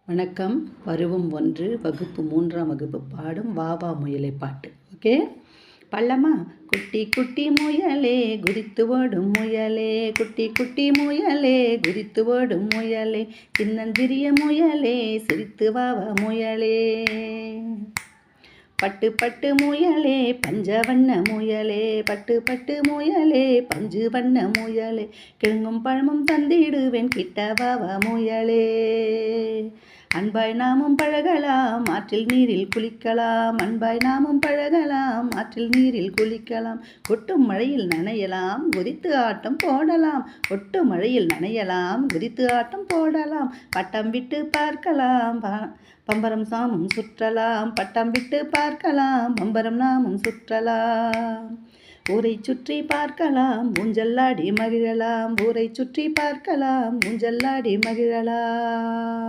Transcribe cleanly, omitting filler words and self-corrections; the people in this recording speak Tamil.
வணக்கம். பருவம் 1 வகுப்பு 3ஆம் வகுப்பு பாடும் வா வா முயலே பாட்டு. ஓகே, பள்ளமா? குட்டி குட்டி முயலே குதித்து ஓடும் முயலே, குட்டி குட்டி முயலே குதித்து ஓடும் முயலே, சின்னஞ்சிறிய முயலே சிரித்து வா வா முயலே. பட்டு பட்டு முயலே பஞ்ச வண்ண முயலே, பட்டு பட்டு முயலே பஞ்சு வண்ண முயலே, கிழங்கும் பழமும் தந்திடுவேன் கிட்ட வா வா முயலே. அன்பாய் நாமும் பழகலாம் ஆற்றில் நீரில் குளிக்கலாம், அன்பாய் நாமும் பழகலாம் ஆற்றில் நீரில் குளிக்கலாம், கொட்டும் மழையில் நனையலாம் குதித்து ஆட்டம் போடலாம், கொட்டு மழையில் நனையலாம் குதித்து ஆட்டம் போடலாம், பட்டம் விட்டு பார்க்கலாம் பம்பரம் நாமும் சுற்றலாம், பட்டம் விட்டு பார்க்கலாம் பம்பரம் நாமும் சுற்றலாம், ஊரை சுற்றி பார்க்கலாம் ஊஞ்சல்லாடி மகிழலாம், ஊரை சுற்றி பார்க்கலாம் ஊஞ்சல்லாடி மகிழலாம்.